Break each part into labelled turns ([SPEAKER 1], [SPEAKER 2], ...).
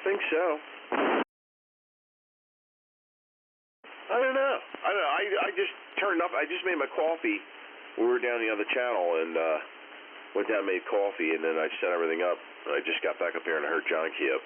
[SPEAKER 1] think so. I don't know. I just turned up. I just made my coffee. We were down the other channel and went down and made coffee, and then I set everything up. And I just got back up here and I heard John key up.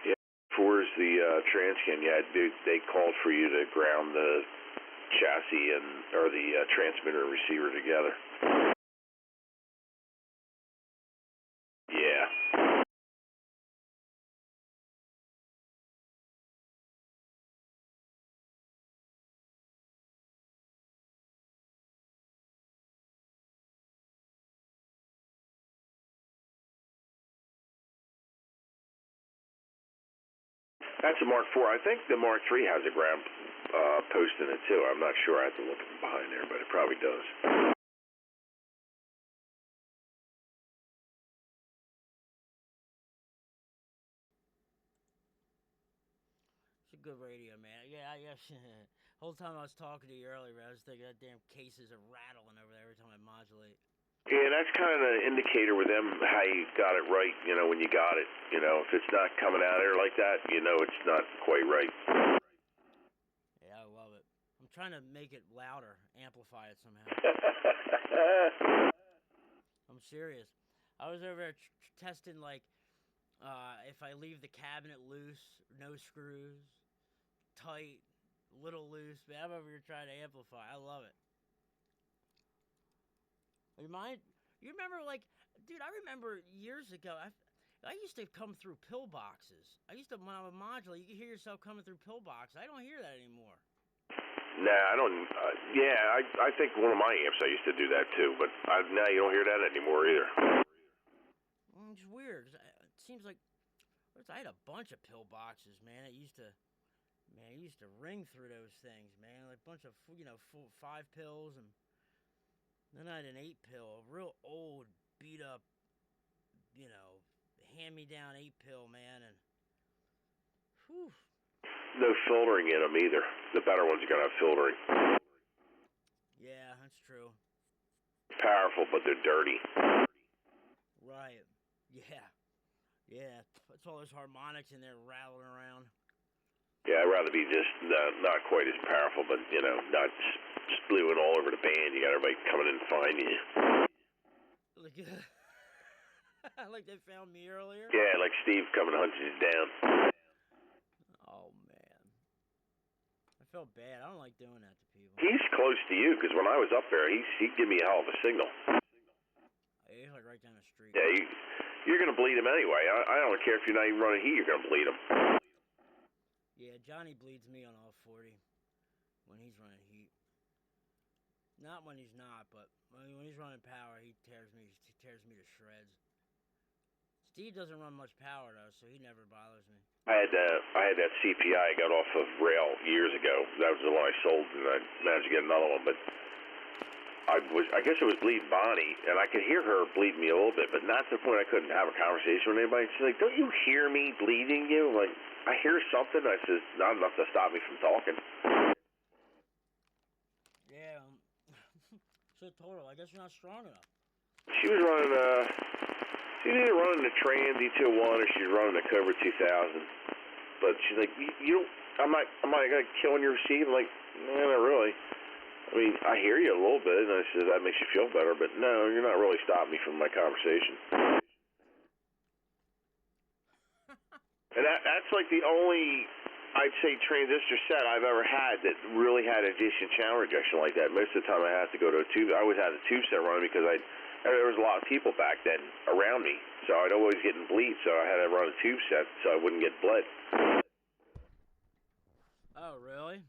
[SPEAKER 1] Yeah, towards the Transcan, yeah, they called for you to ground the chassis or the transmitter and receiver together. Yeah. That's a Mark IV. I think the Mark III has a ground post in it too. I'm not sure. I have to look behind there, but it probably does.
[SPEAKER 2] It's a good radio, man. Yeah, I guess. Whole time I was talking to you earlier, I was thinking that damn cases are rattling over there every time I modulate.
[SPEAKER 1] Yeah, that's kind of the indicator with them how you got it right. You know, when you got it. You know, if it's not coming out of there like that, you know it's not quite right.
[SPEAKER 2] Yeah, I love it. I'm trying to make it louder, amplify it somehow. I'm serious. I was over there testing, like, if I leave the cabinet loose, no screws, tight, little loose. Man, I'm over here trying to amplify. I love it. You remember, like, dude, I remember years ago, I used to come through pillboxes. When I would modulate, you could hear yourself coming through pillboxes. I don't hear that anymore.
[SPEAKER 1] Nah, I don't. Yeah, I think one of my amps I used to do that too, but now you don't hear that anymore either.
[SPEAKER 2] It's weird. It seems like I had a bunch of pillboxes, man. It used to ring through those things, man. Like a bunch of, full 5 pills, and then I had an 8 pill, a real old, beat up, hand-me-down 8 pill, man, and whew.
[SPEAKER 1] No filtering in them either. The better ones are gonna have filtering.
[SPEAKER 2] Yeah, that's true.
[SPEAKER 1] Powerful, but they're dirty.
[SPEAKER 2] Right. Yeah. It's all those harmonics in there rattling around.
[SPEAKER 1] Yeah, I'd rather be just not quite as powerful, but not spewing all over the band. You got everybody coming in and finding you.
[SPEAKER 2] Like they found me earlier?
[SPEAKER 1] Yeah, like Steve coming hunting you down.
[SPEAKER 2] Oh, man. I felt bad. I don't like doing that to people.
[SPEAKER 1] He's close to you, because when I was up there, he'd give me a hell of a signal.
[SPEAKER 2] He's like right down the street.
[SPEAKER 1] Yeah, you're going to bleed him anyway. I don't care if you're not even running heat, you're going to bleed him.
[SPEAKER 2] Yeah, Johnny bleeds me on all 40 when he's running heat. Not when he's not, but when he's running power, he tears me to shreds. Steve doesn't run much power though, so he never bothers me.
[SPEAKER 1] I had that CPI I got off of rail years ago. That was the one I sold, and I managed to get another one. But I guess it was bleeding Bonnie, and I could hear her bleed me a little bit, but not to the point I couldn't have a conversation with anybody. She's like, "Don't you hear me bleeding you?" I'm like, I hear something. I says, not enough to stop me from talking.
[SPEAKER 2] Yeah. So total, I guess you're not strong enough.
[SPEAKER 1] She was running she was either running the Trans E201 or she was running the Cobra 2000. But she's like, I'm not gonna kill on your receive. I'm like, nah, not really. I mean, I I hear you a little bit, and I said, that makes you feel better, but no, you're not really stopping me from my conversation. And that's like the only, I'd say, transistor set I've ever had that really had a decent channel rejection like that. Most of the time I had to go to a tube. I always had a tube set running because there was a lot of people back then around me, so I'd always get bleed, so I had to run a tube set so I wouldn't get bled.
[SPEAKER 2] Oh, really?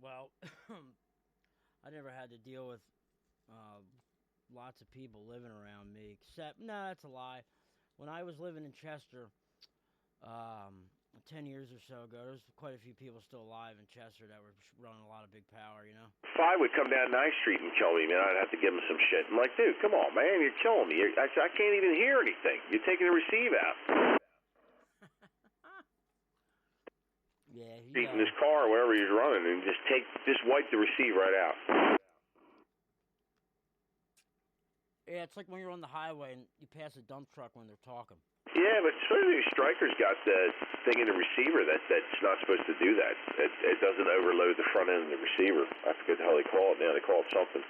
[SPEAKER 2] Well, I never had to deal with lots of people living around me, except, no, that's a lie. When I was living in Chester, 10 years or so ago, there's quite a few people still alive in Chester that were running a lot of big power, you know?
[SPEAKER 1] If I would come down 9th Street and kill me, man, I'd have to give him some shit. I'm like, dude, come on, man, you're killing me. I can't even hear anything. You're taking the receive out.
[SPEAKER 2] Yeah,
[SPEAKER 1] in his car or wherever he's running, and just wipe the receive right out.
[SPEAKER 2] Yeah, it's like when you're on the highway and you pass a dump truck when they're talking.
[SPEAKER 1] Yeah, but supposedly Stryker's got the thing in the receiver that's not supposed to do that. It doesn't overload the front end of the receiver. I forget how they call it now. They call it something.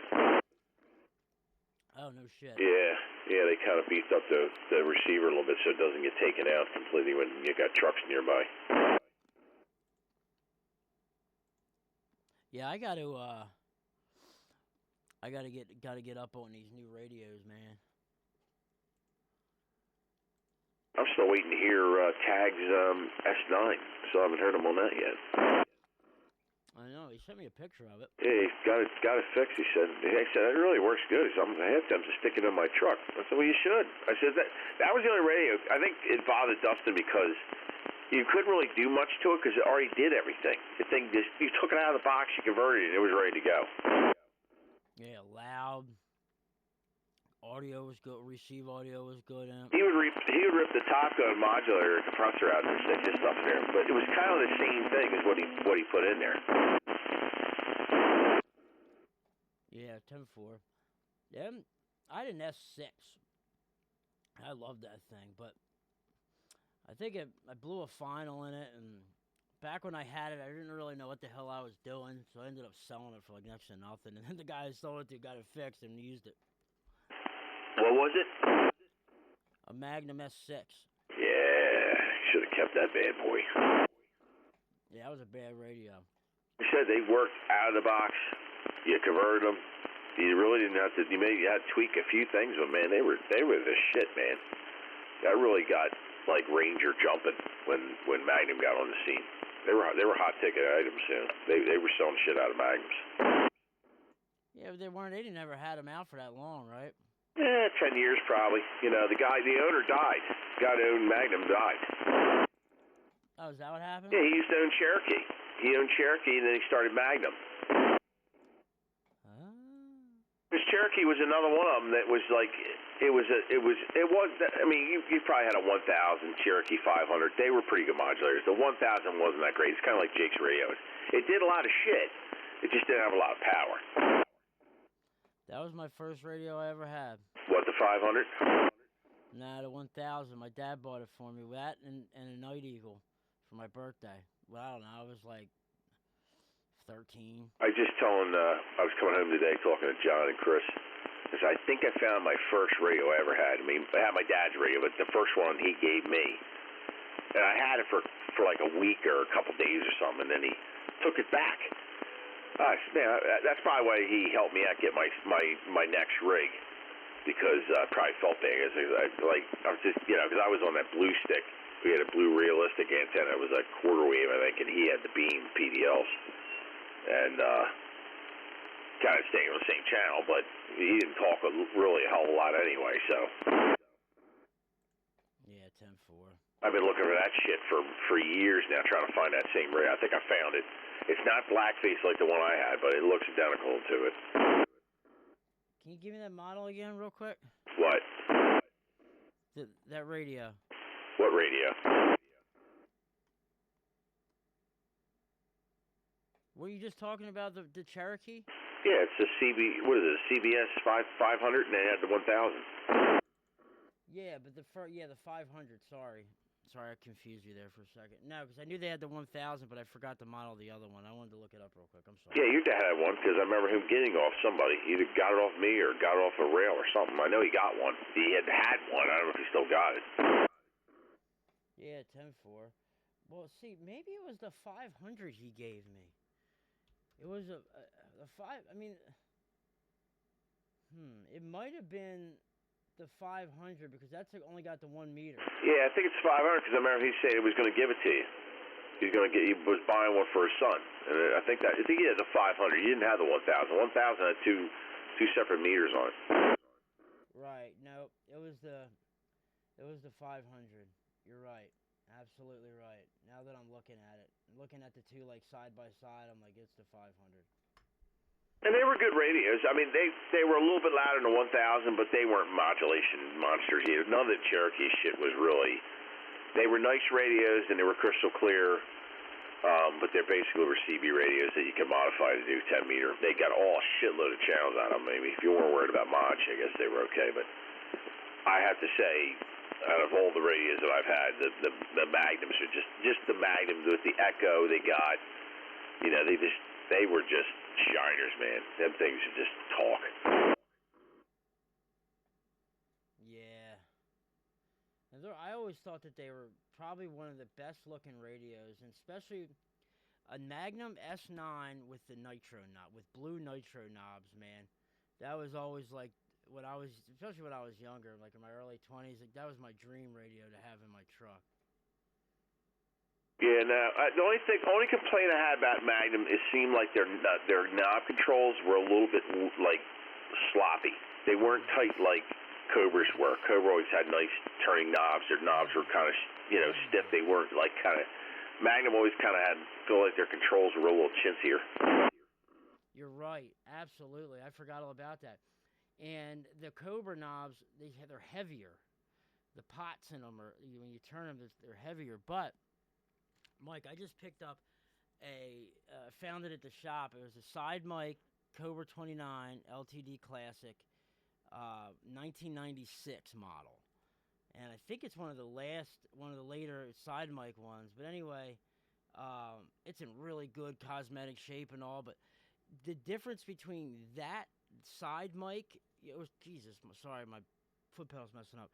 [SPEAKER 2] Oh, no shit.
[SPEAKER 1] Yeah, they kind of beefed up the receiver a little bit so it doesn't get taken out completely when you got trucks nearby.
[SPEAKER 2] Yeah, I gotta get up on these new radios, man.
[SPEAKER 1] I'm still waiting to hear Tag's S9. Still haven't heard him on that yet.
[SPEAKER 2] I know, he sent me a picture of it.
[SPEAKER 1] Yeah, he's got it fixed. He said it really works good. He said, I'm to stick it in my truck. I said, well, you should. I said that was the only radio. I think it bothered Dustin because you couldn't really do much to it because it already did everything. The thing just, you took it out of the box, you converted it, and it was ready to go. Yeah,
[SPEAKER 2] loud. Audio was good. Receive audio was good.
[SPEAKER 1] He would rip the top gun modulator compressor out and stick his stuff in there, but it was kind of the same thing as what he put in there.
[SPEAKER 2] Yeah, 10-4. Yeah, I had an S6. I loved that thing, but I think I blew a final in it, and back when I had it, I didn't really know what the hell I was doing, so I ended up selling it for like next to nothing, and then the guy I sold it to got it fixed and used it.
[SPEAKER 1] What was it?
[SPEAKER 2] A Magnum S6.
[SPEAKER 1] Yeah, should have kept that bad boy.
[SPEAKER 2] Yeah, that was a bad radio.
[SPEAKER 1] You said they worked out of the box. You converted them. You really didn't have to. You had to tweak a few things, but man, they were the shit, man. That really got like Ranger jumping when Magnum got on the scene. They were hot ticket items. They were selling shit out of Magnums.
[SPEAKER 2] Yeah, but they didn't ever had them out for that long, right?
[SPEAKER 1] Yeah, 10 years probably. You know, the owner died. The guy that owned Magnum died.
[SPEAKER 2] Oh, is that what happened?
[SPEAKER 1] Yeah, he used to own Cherokee. He owned Cherokee, and then he started Magnum. Because Cherokee was another one of them that was like, I mean, you probably had a 1000 Cherokee 500. They were pretty good modulators. The 1000 wasn't that great. It's kind of like Jake's radios. It did a lot of shit. It just didn't have a lot of power.
[SPEAKER 2] That was my first radio I ever had.
[SPEAKER 1] What, the 500?
[SPEAKER 2] Nah, the 1000. My dad bought it for me. That and a Night Eagle for my birthday. Well, I don't know. I was like 13.
[SPEAKER 1] I was just telling, I was coming home today talking to John and Chris. Because I think I found my first radio I ever had. I mean, I had my dad's radio, but the first one he gave me. And I had it for like a week or a couple days or something, and then he took it back. Man, that's probably why he helped me out get my next rig, because I probably felt bad. I was just, because I was on that blue stick. We had a blue realistic antenna. It was a quarter wave, I think, and he had the beam PDLs, and kind of staying on the same channel, but he didn't talk really a hell of a lot anyway. So
[SPEAKER 2] yeah, 10-4.
[SPEAKER 1] I've been looking for that shit for years now, trying to find that same rig. I think I found it. It's not blackface like the one I had, but it looks identical to it.
[SPEAKER 2] Can you give me that model again real quick?
[SPEAKER 1] What?
[SPEAKER 2] That radio.
[SPEAKER 1] What radio?
[SPEAKER 2] Were you just talking about the Cherokee?
[SPEAKER 1] Yeah, it's a CBS 500, and they had the 1000.
[SPEAKER 2] Yeah, but the 500, sorry. Sorry, I confused you there for a second. No, because I knew they had the 1000, but I forgot to model the other one. I wanted to look it up real quick. I'm sorry.
[SPEAKER 1] Yeah, your dad had one because I remember him getting off somebody. He either got it off me or got it off a rail or something. I know he got one. He had one. I don't know if he still got it.
[SPEAKER 2] Yeah, 10-4. Well, see, maybe it was the 500 he gave me. It was the 5. I mean, it might have been the 500 because that's only got the 1 meter.
[SPEAKER 1] Yeah, I think it's 500 because I remember he said he was going to give it to you. He was buying one for his son, and I think he had the 500. He didn't have the 1000. 1000 had two separate meters on it.
[SPEAKER 2] Right. No, it was the 500. You're right. Absolutely right. Now that I'm looking at it, looking at the two like side by side, I'm like, it's the 500.
[SPEAKER 1] And they were good radios. I mean, they were a little bit louder than the 1000, but they weren't modulation monsters either. None of the Cherokee shit was really. They were nice radios and they were crystal clear, but they're basically CB radios that you can modify to do 10 meter. They got all a shitload of channels on them. Maybe if you weren't worried about mods, I guess they were okay. But I have to say, out of all the radios that I've had, the Magnums are just the Magnums with the Echo they got. You know, they were just shiners, man. Them things are just talk.
[SPEAKER 2] Yeah. And I always thought that they were probably one of the best looking radios, and especially a Magnum S9 with the nitro knob, with blue nitro knobs, man. That was always like especially when I was younger, like in my early 20s, like that was my dream radio to have in my truck.
[SPEAKER 1] Yeah, no. The only complaint I had about Magnum, it seemed like their knob controls were a little bit like sloppy. They weren't tight like Cobra's were. Cobra always had nice turning knobs. Their knobs were kind of stiff. They weren't like kind of. Magnum always kind of feel like their controls were a little chintzier.
[SPEAKER 2] You're right, absolutely. I forgot all about that. And the Cobra knobs, they're heavier. The pots in them when you turn them, they're heavier, but. Mike, I just picked up found it at the shop. It was a side mic Cobra 29 LTD Classic, 1996 model, and I think it's one of the later side mic ones. But anyway, it's in really good cosmetic shape and all. But the difference between that side mic, sorry, my foot pedal's messing up.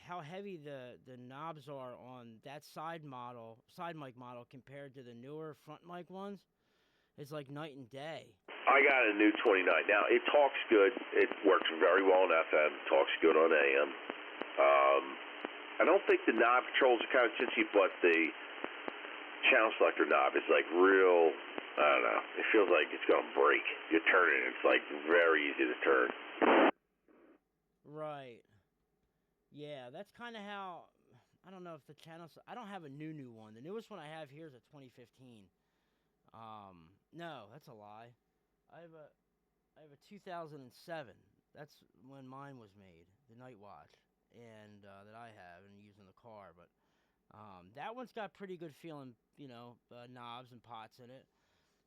[SPEAKER 2] How heavy the knobs are on that side mic model compared to the newer front mic ones, it's like night and day.
[SPEAKER 1] I got a new 29. Now it talks good. It works very well on FM. Talks good on AM. I don't think the knob controls are kind of chintzy, but the channel selector knob is like real. I don't know. It feels like it's gonna break. You turn it, it's like very easy to turn.
[SPEAKER 2] Right. Yeah, that's kind of how, I don't know if the channels, I don't have a new one. The newest one I have here is a 2015. No, that's a lie. I have a 2007. That's when mine was made, the Night Watch, and that I have and use in the car. But that one's got pretty good feeling, knobs and pots in it.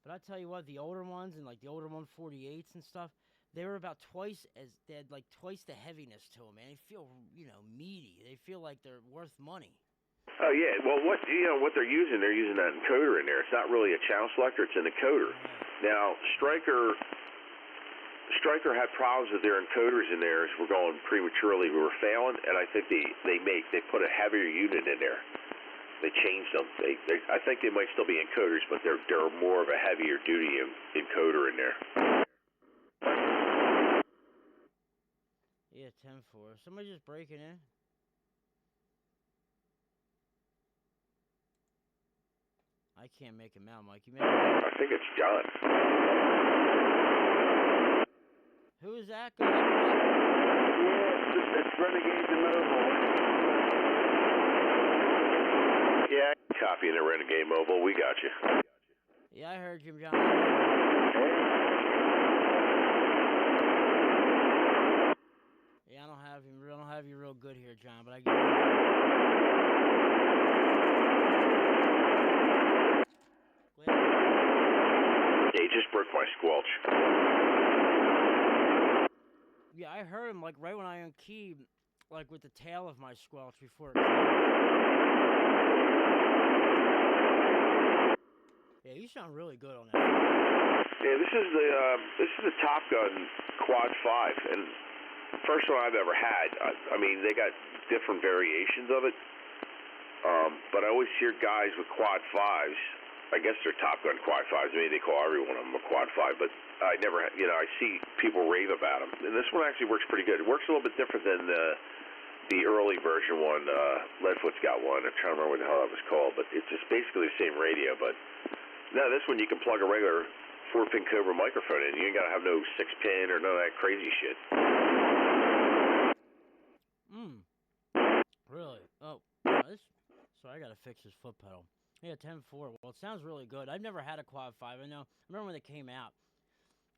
[SPEAKER 2] But I tell you what, the older ones and like the older 148s and stuff, they were about they had like twice the heaviness to them, man. They feel, meaty. They feel like they're worth money.
[SPEAKER 1] Oh yeah, well what they're using that encoder in there. It's not really a channel selector, it's an encoder. Now Stryker had problems with their encoders in there as we're going prematurely. We were failing, and I think they put a heavier unit in there. They changed them. I think they might still be encoders, but they're more of a heavier duty encoder in there.
[SPEAKER 2] Yeah, 10-4. Somebody just breaking in. I can't make him out, Mike. You make him out?
[SPEAKER 1] I think it's John.
[SPEAKER 2] Who is that?
[SPEAKER 3] Yeah, it's Renegade Mobile.
[SPEAKER 1] Yeah, copying the Renegade Mobile. We got you.
[SPEAKER 2] Yeah, I heard you, John. Yeah, I don't have you real good here, John, but I get you.
[SPEAKER 1] Yeah, he just broke my squelch.
[SPEAKER 2] Yeah, I heard him like right when I unkeyed. like with the tail of my squelch before it closed. Yeah, you sound really good on that.
[SPEAKER 1] Yeah, this is the Top Gun Quad 5, and first one I've ever had. I mean, they got different variations of it, but I always hear guys with Quad 5s. I guess they're Top Gun Quad 5s. Maybe they call every one of them a Quad 5, but I never, I see people rave about them. And this one actually works pretty good. It works a little bit different than the early version one. Leadfoot's got one. I'm trying to remember what the hell that was called, but it's just basically the same radio. But no, this one you can plug a regular 4-pin Cobra microphone in. You ain't got to have no 6-pin or none of that crazy shit.
[SPEAKER 2] Really? Oh, yeah, so I got to fix this foot pedal. Yeah, 10.4. Well, it sounds really good. I've never had a Quad 5. I remember when they came out,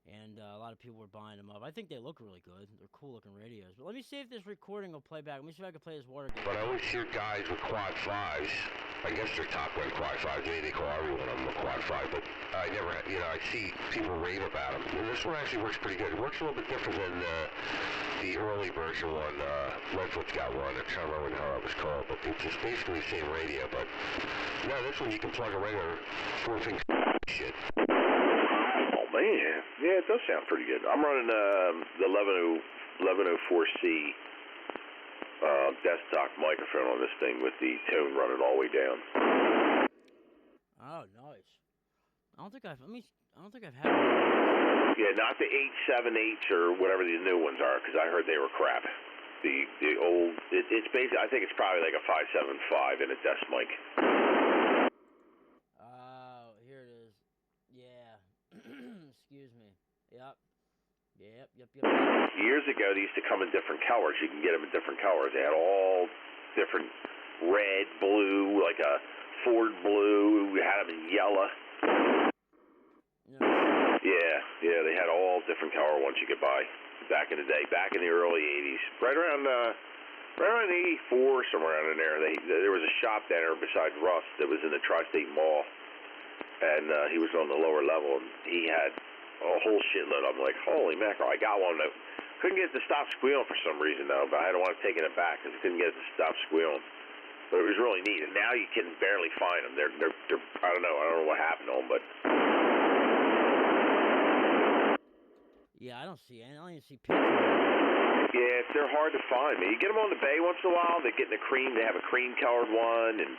[SPEAKER 2] and a lot of people were buying them up. I think they look really good. They're cool-looking radios. But let me see if this recording will play back. Let me see if I can play this Watergate.
[SPEAKER 1] But I always hear guys with Quad 5s. I guess they're Top Gun Quad 5s. Maybe they call every one of them a Quad 5. But I never, I see people rave about them. And this one actually works pretty good. It works a little bit different than the early version one. Leadfoot's got one. I'm trying to remember what the hell that was called. But it's just basically the same radio. But no, this one you can plug a regular 4-pin shit. Oh, man. Yeah, it does sound pretty good. I'm running the 1104C desktop microphone on this thing with the tone running all the way down.
[SPEAKER 2] Oh, nice. I don't think I've had one.
[SPEAKER 1] Yeah, not the 878s or whatever the new ones are, because I heard they were crap. The old, it's basically, I think it's probably like a 575 in a desk mic.
[SPEAKER 2] Oh, here it is. Yeah. Excuse me. Yep.
[SPEAKER 1] Years ago, they used to come in different colors. You can get them in different colors. They had all different red, blue, like a Ford blue. We had them in yellow. Yeah, they had all different color ones you could buy back in the day, back in the early 80s. Right around 84, somewhere around in there. There was a shop down there beside Russ that was in the Tri-State Mall, and he was on the lower level, and he had a whole shitload. I'm like, holy mackerel, I got one. Couldn't get it to stop squealing for some reason, though, but I had to want to take it back because I couldn't get it to stop squealing. But it was really neat, and now you can barely find them. They're I don't know what happened to them, but...
[SPEAKER 2] Yeah, I don't even see pictures.
[SPEAKER 1] Yeah, they're hard to find, man. You get them on the bay once in a while. They get in the cream. They have a cream-colored one, and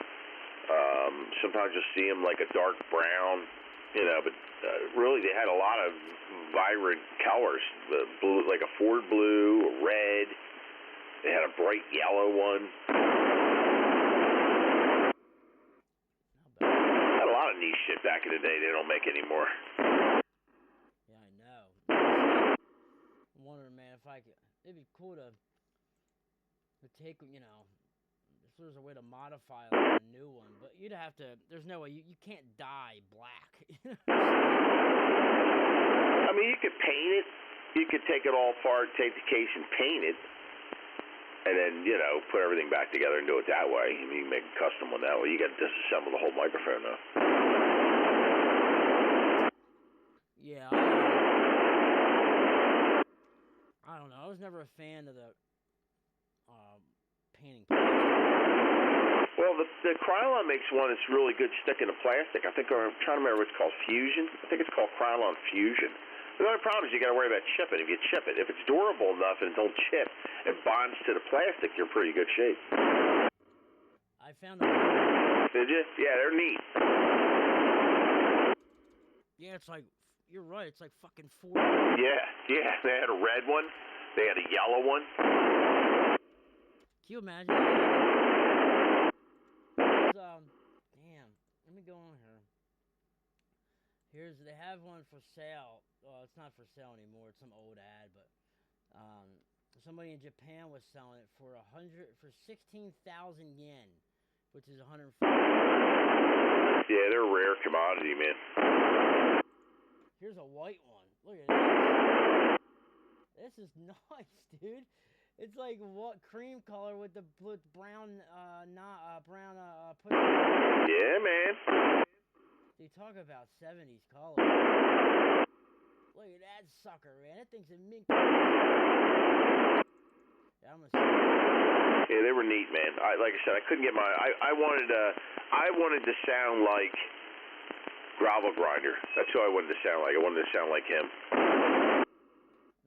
[SPEAKER 1] sometimes you'll see them like a dark brown, but really they had a lot of vibrant colors. Blue, like a Ford blue, a red. They had a bright yellow one. Had a lot of niche shit back in the day they don't make anymore.
[SPEAKER 2] Yeah, I know. I'm wondering, man, if I could... It'd be cool to take, if there's a way to modify like a new one, but you'd have to, there's no way, you can't dye black.
[SPEAKER 1] I mean, you could paint it. You could take it all apart, take the case and paint it, and then, put everything back together and do it that way. I mean, you can make a custom one that way. You got to disassemble the whole microphone, though.
[SPEAKER 2] Yeah, I don't know. I was never a fan of the painting plastic.
[SPEAKER 1] Well, the Krylon makes one that's really good sticking to plastic. I'm trying to remember what it's called. Fusion? I think it's called Krylon Fusion. The only problem is you got to worry about chipping. If you chip it, if it's durable enough and it don't chip, it bonds to the plastic, you're in pretty good shape.
[SPEAKER 2] I found them.
[SPEAKER 1] Did you? Yeah, they're neat.
[SPEAKER 2] Yeah, it's like, you're right, it's like fucking 4.
[SPEAKER 1] Yeah, they had a red one. They had a yellow one.
[SPEAKER 2] Can you imagine? Damn, let me go on here. They have one for sale. Well, it's not for sale anymore. It's some old ad, but somebody in Japan was selling it for 16,000 yen, which is 150.
[SPEAKER 1] Yeah, they're a rare commodity, man.
[SPEAKER 2] Here's a white one. Look at this. This is nice, dude. It's like what cream color with the brown push.
[SPEAKER 1] Yeah, man.
[SPEAKER 2] They talk about 70s color. Look at that sucker, man. That thing's a mint.
[SPEAKER 1] Yeah, they were neat, man. Like I said, I couldn't get my. I wanted to sound like Gravel Grinder. That's who I wanted to sound like. I wanted to sound like him.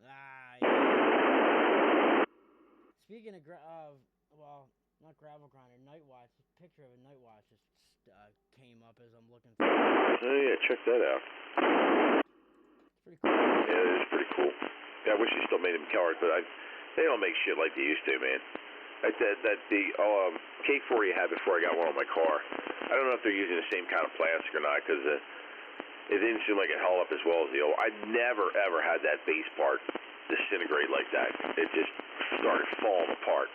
[SPEAKER 2] Yeah. Speaking of well, not Gravel Grinder, Night Watch. A picture of a Night Watch just came up as I'm looking through.
[SPEAKER 1] Oh yeah, check that out.
[SPEAKER 2] It's pretty cool.
[SPEAKER 1] Yeah, it is pretty cool. Yeah, I wish they still made them cars, but they don't make shit like they used to, man. The K4 you had before I got one on my car, I don't know if they're using the same kind of plastic or not, because it didn't seem like it held up as well as the old. I never ever had that base part disintegrate like that. It just started falling apart.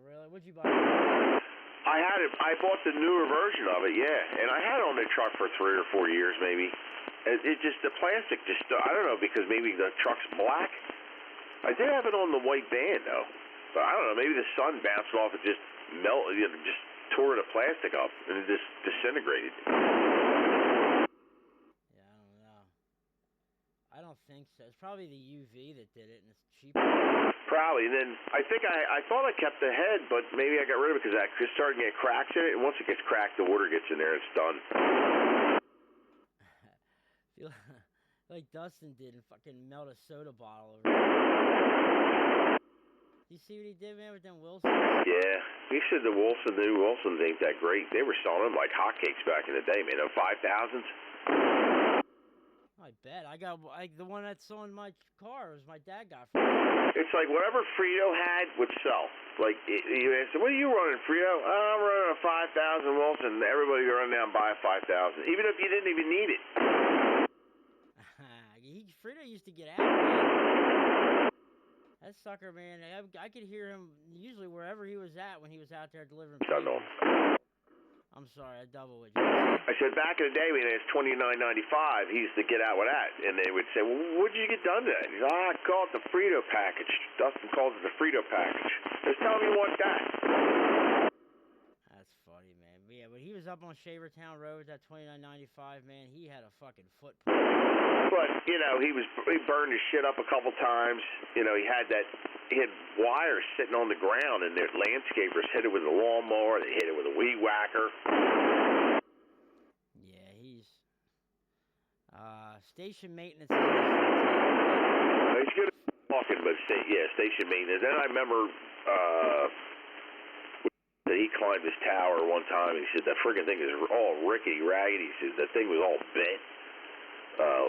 [SPEAKER 2] Really? What'd you buy?
[SPEAKER 1] I bought the newer version of it, yeah, and I had it on the truck for 3 or 4 years maybe. It just, the plastic just, I don't know, because maybe the truck's black. I did have it on the white band though, but I don't know, maybe the sun bounced off and just melted, just tore the plastic up and it just disintegrated.
[SPEAKER 2] Yeah, I don't know. I don't think so. It's probably the UV that did it, and it's cheaper.
[SPEAKER 1] Probably. And then I think I thought I kept the head, but maybe I got rid of it because it started to get cracks in it. And once it gets cracked, the water gets in there. It's done.
[SPEAKER 2] Feel like Dustin did and fucking melt a soda bottle over there. You see what he did, man, with them Wilsons?
[SPEAKER 1] Yeah. He said the new Wilsons ain't that great. They were selling them like hotcakes back in the day, man. Them 5000s.
[SPEAKER 2] I bet. I got the one that's on my car was my dad got from me.
[SPEAKER 1] It's like whatever Frito had would sell. Like, you asked, what are you running, Frito? Oh, I'm running a 5000 Wilson. Everybody would run down and buy a 5000, even if you didn't even need it.
[SPEAKER 2] Frito used to get out, man. That sucker, man. I could hear him usually wherever he was at when he was out there delivering pizza. I'm sorry, I double with you.
[SPEAKER 1] I said back in the day when it's $29.95, he used to get out with that, and they would say, "Well, what did you get done today?" He said, "I call it the Frito package." Dustin calls it the Frito package. Just tell me you want that.
[SPEAKER 2] That's funny, man. Yeah, but he was up on Shavertown Road, that $29.95, man. He had a fucking footprint.
[SPEAKER 1] But he burned his shit up a couple times. He had wires sitting on the ground, and their landscapers hit it with a lawnmower. They hit it with a weed whacker.
[SPEAKER 2] Yeah, he's station maintenance. He's
[SPEAKER 1] good at talking, but station maintenance. Then I remember that he climbed his tower one time. And he said that friggin' thing is all rickety, raggedy. He says that thing was all bent.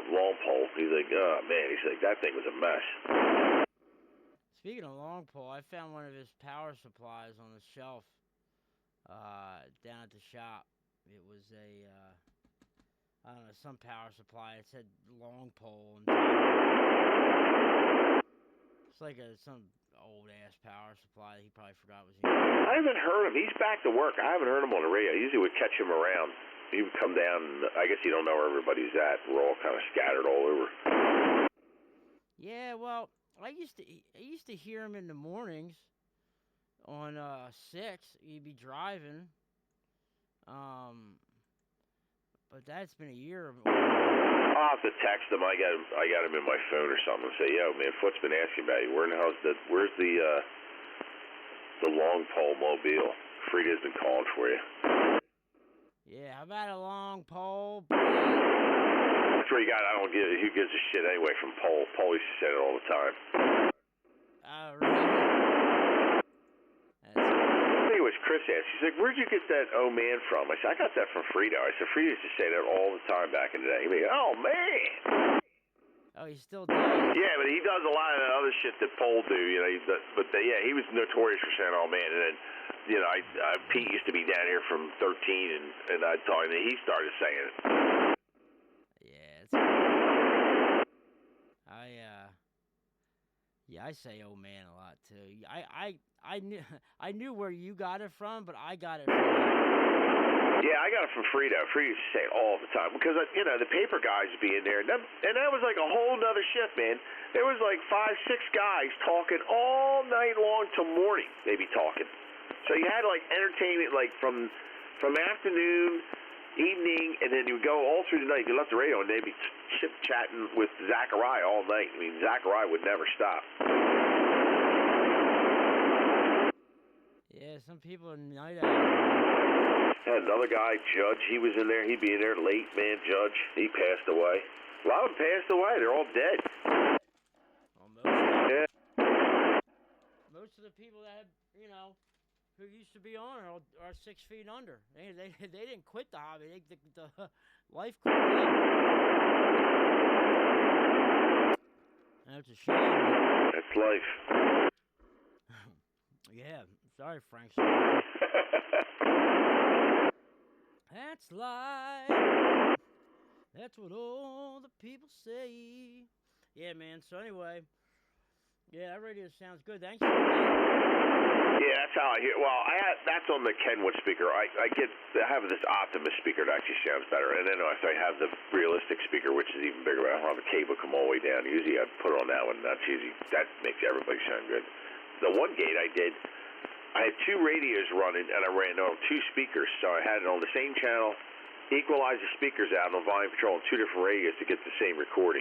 [SPEAKER 1] Long pole. He's like, oh man. He's like, that thing was a mess.
[SPEAKER 2] Speaking of long pole, I found one of his power supplies on the shelf down at the shop. It was I don't know, some power supply. It said long pole. It's like some old ass power supply that he probably forgot was here.
[SPEAKER 1] I haven't heard him. He's back to work. I haven't heard him on the radio. I usually would catch him around. He would come down, and I guess you don't know where everybody's at. We're all kind of scattered all over.
[SPEAKER 2] Yeah, well, I used to hear him in the mornings on 6. He'd be driving. But that's been a year.
[SPEAKER 1] I'll have to text him. I got him in my phone or something and say, yo, man, Foot's been asking about you. Where's the long pole mobile? Frida's been calling for you.
[SPEAKER 2] Yeah, how about a long pole?
[SPEAKER 1] That's where you got. Who gives a shit anyway from Pole? Pole used to say it all the time.
[SPEAKER 2] Oh, really?
[SPEAKER 1] I think it was Chris asked. He's like, where'd you get that oh man from? I said, I got that from Frito. I said, Frito used to say that all the time back in the day. He'd be, oh man.
[SPEAKER 2] Oh, he still does?
[SPEAKER 1] Yeah, but he does a lot of that other shit that Pole do, he was notorious for saying oh man, and then, Pete used to be down here from 13, and I told him that he started saying it.
[SPEAKER 2] Yeah, it's cool. I say oh man a lot too. I knew where you got it from, but I got it from you.
[SPEAKER 1] Yeah, I got it from Frito. Frito used to say it all the time because the paper guys would be in there, and that was like a whole nother shift, man. There was like 5, 6 guys talking all night long till morning. They'd be talking. So you had like entertainment like from afternoon, evening, and then you would go all through the night. You left the radio, and they'd be chatting with Zachariah all night. I mean, Zachariah would never stop.
[SPEAKER 2] Yeah, some people are night owls, man.
[SPEAKER 1] Had another guy, Judge. He was in there. He'd be in there late, man. Judge. He passed away. A lot of them passed away. They're all dead.
[SPEAKER 2] Well, most of them,
[SPEAKER 1] Yeah.
[SPEAKER 2] most of the people that, you know, who used to be on are 6 feet under. They didn't quit the hobby. The life quit them. That's a shame.
[SPEAKER 1] That's life.
[SPEAKER 2] Yeah, sorry, Frank Sinatra. That's life. That's what all the people say. Yeah, man. So anyway, yeah, that radio sounds good. Thanks for that.
[SPEAKER 1] Yeah, that's how I hear. Well, that's on the Kenwood speaker. I have this Optimus speaker that actually sounds better, and then if I have the realistic speaker, which is even bigger, but I don't have a cable come all the way down. Usually I put it on that one. That makes everybody sound good. The one gate I did, I had two radios running, and I ran on two speakers, so I had it on the same channel, equalized the speakers out on volume control on two different radios to get the same recording.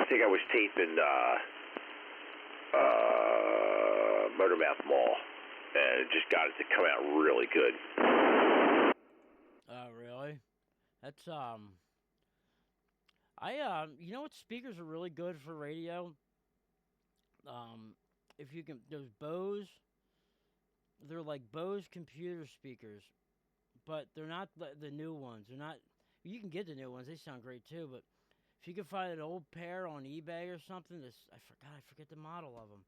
[SPEAKER 1] I think I was taping Motormouth Mall, and it just got it to come out really good.
[SPEAKER 2] Oh, really? That's you know what speakers are really good for radio? If you can, those Bose, they're like Bose computer speakers, but they're not the new ones. They're not. You can get the new ones; they sound great too. But if you can find an old pair on eBay or something, I forget the model of them.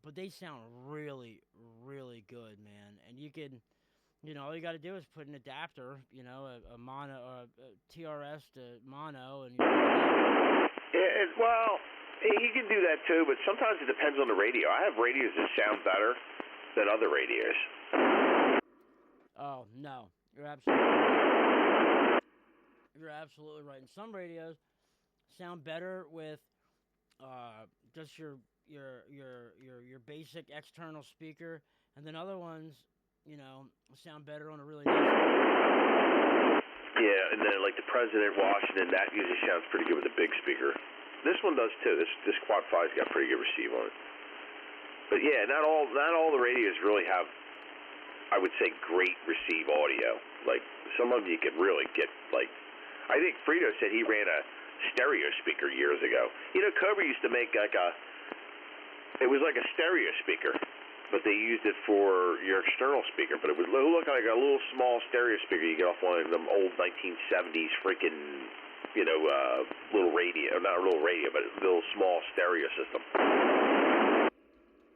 [SPEAKER 2] But they sound really, really good, man. And you can, all you got to do is put an adapter, a mono or a TRS to mono, and you're good to go.
[SPEAKER 1] Yeah, well, you can do that too, but sometimes it depends on the radio. I have radios that sound better than other radios.
[SPEAKER 2] Oh, no. You're absolutely right. You're absolutely right. And some radios sound better with just your basic external speaker, and then other ones, sound better on a really nice one.
[SPEAKER 1] Yeah, and then like the President Washington, that usually sounds pretty good with a big speaker. This one does too. This Quad 5's got pretty good receive on it. But yeah, not all the radios really have, I would say, great receive audio. Like some of them you can really get like, I think Frito said he ran a stereo speaker years ago. Cobra used to make it was like a stereo speaker, but they used it for your external speaker. But it would look like a little small stereo speaker you get off one of them old 1970s freaking, little radio, not a little radio, but a little small stereo system.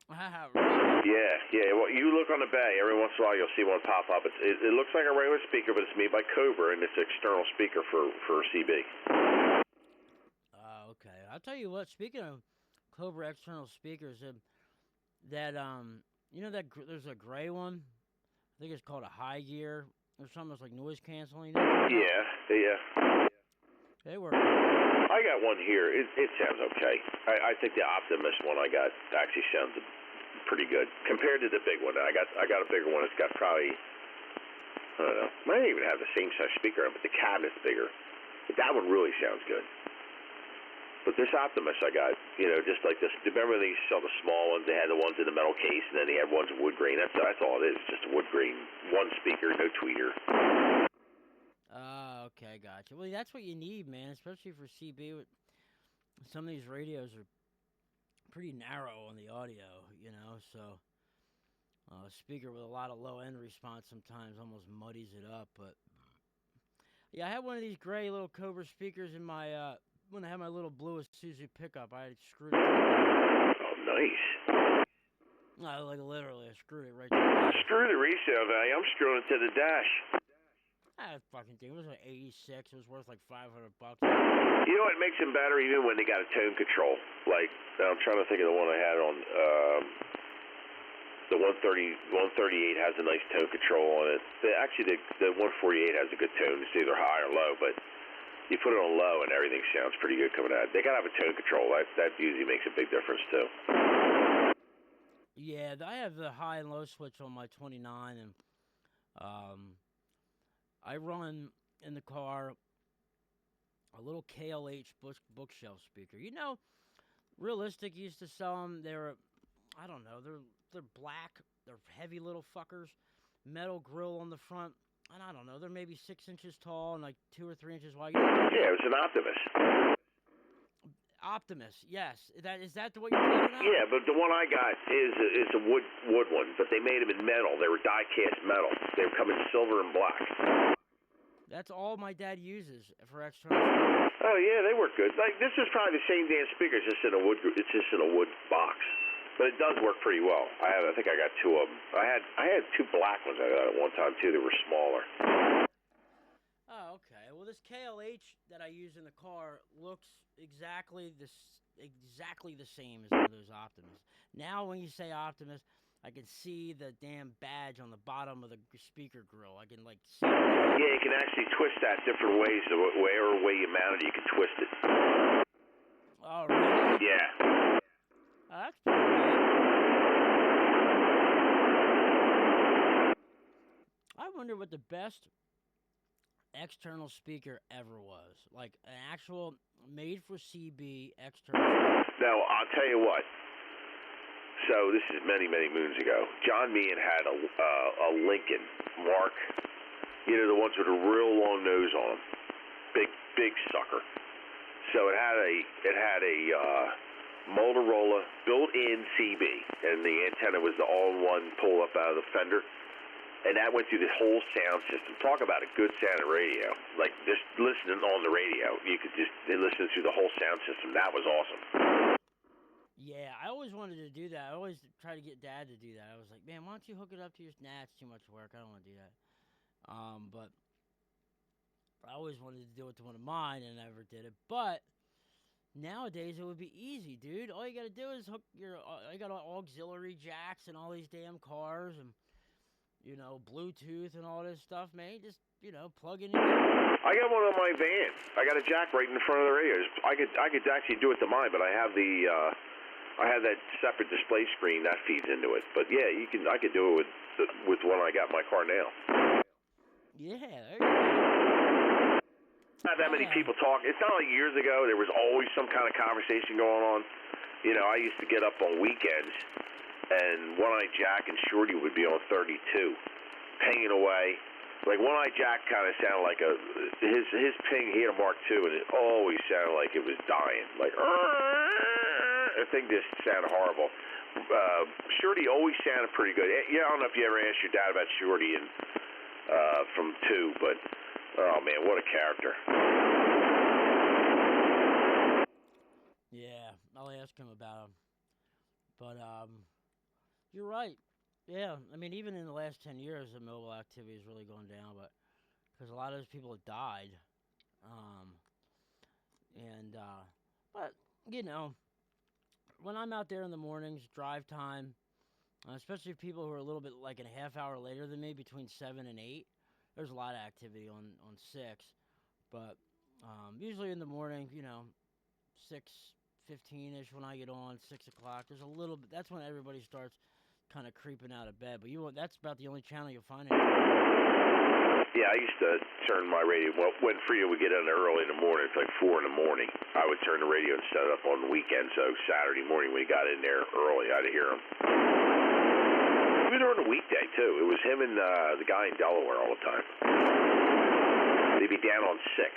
[SPEAKER 2] Really?
[SPEAKER 1] Yeah. Well, you look on the bay, every once in a while you'll see one pop up. It looks like a regular speaker, but it's made by Cobra, and it's an external speaker for CB.
[SPEAKER 2] Okay. I'll tell you what, speaking of Cobra external speakers, there's a gray one. I think it's called a high gear or something that's like noise canceling.
[SPEAKER 1] Yeah.
[SPEAKER 2] They work.
[SPEAKER 1] I got one here. It sounds okay. I think the Optimus one I got actually sounds pretty good compared to the big one. I got a bigger one. It's got probably, I don't know, might even have the same size speaker, but the cabinet's bigger. But that one really sounds good. But this Optimus I got, just like this. Remember they used to sell the small ones? They had the ones in the metal case, and then they had ones in wood grain. That's all it is. Just a wood grain, one speaker, no tweeter.
[SPEAKER 2] Okay, gotcha. Well, that's what you need, man, especially for CB. Some of these radios are pretty narrow on the audio, so a speaker with a lot of low-end response sometimes almost muddies it up. But, yeah, I had one of these gray little Cobra speakers in my, when I had my little blue Isuzu pickup. I screwed it to the dash.
[SPEAKER 1] Oh, nice.
[SPEAKER 2] No, like literally, I screwed it right to the dash.
[SPEAKER 1] Screw the resale value. I'm screwing it to the dash.
[SPEAKER 2] That fucking thing, it was like 86. It was worth like $500.
[SPEAKER 1] You know what makes them better even when they got a tone control? Like, I'm trying to think of the one I had on, the 138 has a nice tone control on it. Actually, the 148 has a good tone. It's either high or low, but you put it on low and everything sounds pretty good coming out. They got to have a tone control. That usually makes a big difference, too.
[SPEAKER 2] Yeah, I have the high and low switch on my 29, and I run in the car a little KLH bookshelf speaker. Realistic used to sell them. They were I don't know. They're black. They're heavy little fuckers. Metal grill on the front. And I don't know. They're maybe 6 inches tall and like 2 or 3 inches wide.
[SPEAKER 1] Yeah, it was an Optimus.
[SPEAKER 2] Optimus, yes. Is that the what you're talking about?
[SPEAKER 1] Yeah, but the one I got is a wood one, but they made them in metal. They were die cast metal. They come in silver and black.
[SPEAKER 2] That's all my dad uses for external speakers.
[SPEAKER 1] Oh yeah, they work good. Like this is probably the same damn speaker, it's just in a wood box. But it does work pretty well. I think I got 2 of them. I had 2 black ones I got at one time too. They were smaller.
[SPEAKER 2] Oh, okay. Well, this KLH that I use in the car looks exactly the same as one of those Optimus. Now, when you say Optimus, I can see the damn badge on the bottom of the speaker grill. I can like see it.
[SPEAKER 1] Yeah, you can actually twist that different ways. Whatever way you mount it, you can twist it.
[SPEAKER 2] Oh, really?
[SPEAKER 1] Yeah.
[SPEAKER 2] Oh, that's pretty neat. I wonder what the best external speaker ever was. Like an actual made-for-CB external speaker.
[SPEAKER 1] Now, I'll tell you what. So this is many, many moons ago. John Meehan had a Lincoln Mark. You know, the ones with a real long nose on them. Big sucker. So it had a Motorola built-in CB, and the antenna was the all-in-one pull-up out of the fender. And that went through the whole sound system. Talk about a good sounding radio. Like, just listening on the radio, you could just listen through the whole sound system. That was awesome.
[SPEAKER 2] Yeah, I always wanted to do that. I always tried to get Dad to do that. I was like, man, why don't you hook it up to your... Nah, it's too much work. I don't want to do that. But I always wanted to do it to one of mine, and I never did it. But nowadays, it would be easy, dude. All you got to do is hook your... I got auxiliary jacks in all these damn cars, and... You know, Bluetooth and all this stuff, man. Just, you know, plug it in.
[SPEAKER 1] I got one on my van. I got a jack right in front of the radio. I could actually do it to mine, but I have I have that separate display screen that feeds into it. But yeah, I could do it with one I got in my car now.
[SPEAKER 2] Yeah, there you go.
[SPEAKER 1] Not that many people talk. It's not like years ago there was always some kind of conversation going on. You know, I used to get up on weekends, and One-Eye Jack and Shorty would be on 32, pinging away. Like, One-Eye Jack kind of sounded like his ping, he had a Mark II, and it always sounded like it was dying. Like, the thing just sounded horrible. Shorty always sounded pretty good. Yeah, I don't know if you ever asked your dad about Shorty and from 2, but, oh, man, what a character.
[SPEAKER 2] Yeah, I'll ask him about him. But, you're right. Yeah, I mean, even in the last 10 years, the mobile activity has really gone down, but because a lot of those people have died. But, you know, when I'm out there in the mornings, drive time, especially people who are a little bit like a half hour later than me, between 7 and 8, there's a lot of activity on 6. But usually in the morning, you know, 6:15-ish when I get on, 6 o'clock, there's a little bit, that's when everybody starts kind of creeping out of bed. But that's about the only channel you'll find anymore.
[SPEAKER 1] Yeah, I used to turn my radio, well, when Frida would get in early in the morning, it's like 4 in the morning, I would turn the radio and set it up on the weekend, so Saturday morning when he got in there early, I'd hear him. Even during the weekday, too. It was him and the guy in Delaware all the time. They'd be down on 6.